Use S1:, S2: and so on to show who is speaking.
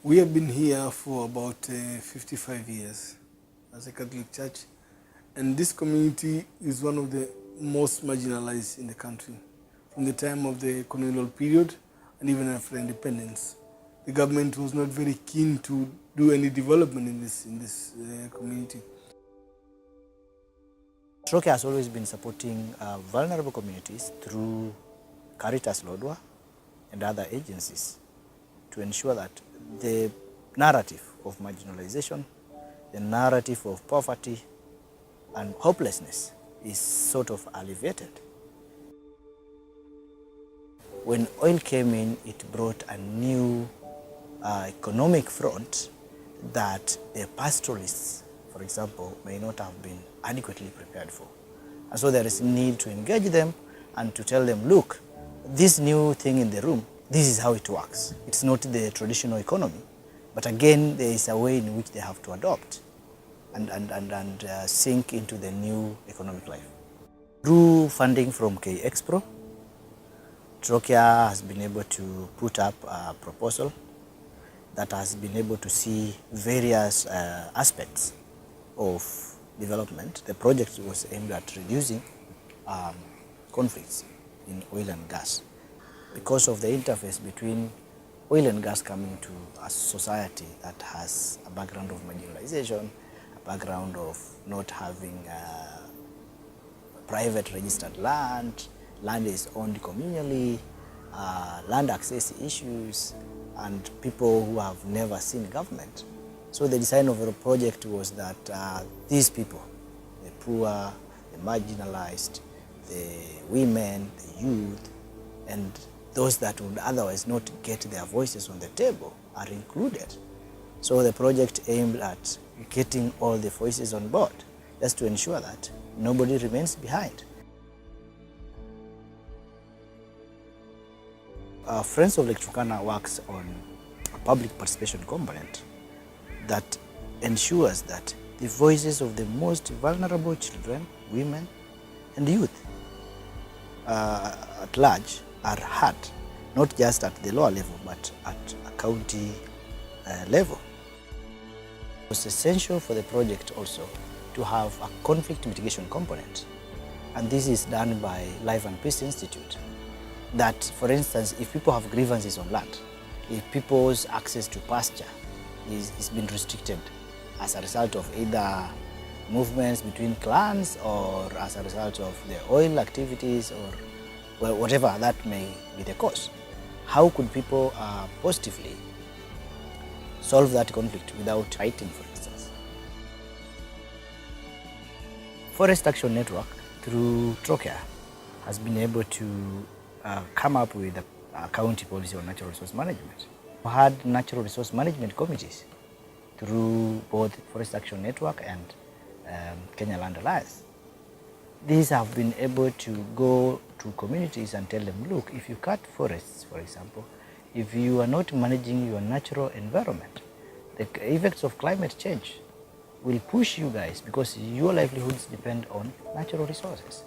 S1: We have been here for about 55 years as a Catholic Church, and this community is one of the most marginalized in the country from the time of the colonial period and even after independence. The government was not very keen to do any development in this community.
S2: Trocaire has always been supporting vulnerable communities through Caritas Lodwar and other agencies to ensure that the narrative of marginalization, the narrative of poverty and hopelessness is sort of alleviated. When oil came in, it brought a new economic front that the pastoralists, for example, may not have been adequately prepared for. And so there is need to engage them and to tell them, look, this new thing in the room, this is how it works. It's not the traditional economy, but again, there is a way in which they have to adopt and sink into the new economic life. Through funding from KExpro, Trocaire has been able to put up a proposal that has been able to see various aspects of development. The project was aimed at reducing conflicts in oil and gas because of the interface between oil and gas coming to a society that has a background of marginalization, a background of not having private registered land, land is owned communally, land access issues, and people who have never seen government. So the design of the project was that these people, the poor, the marginalized, the women, the youth, and those that would otherwise not get their voices on the table are included. So the project aimed at getting all the voices on board, just to ensure that nobody remains behind. Friends of Lake Turkana works on a public participation component that ensures that the voices of the most vulnerable children, women, and youth at large are heard, not just at the lower level, but at a county level. It was essential for the project also to have a conflict mitigation component, and this is done by Life and Peace Institute. That, for instance, if people have grievances on land, if people's access to pasture is being restricted as a result of either movements between clans or as a result of the oil activities or well, whatever that may be the cause, how could people positively solve that conflict without fighting, for instance? Forest Action Network, through Trocaire, has been able to come up with a county policy on natural resource management. We had natural resource management committees through both Forest Action Network and Kenya Land Alliance. These have been able to go to communities and tell them, look, if you cut forests, for example, if you are not managing your natural environment, the effects of climate change will push you guys because your livelihoods depend on natural resources.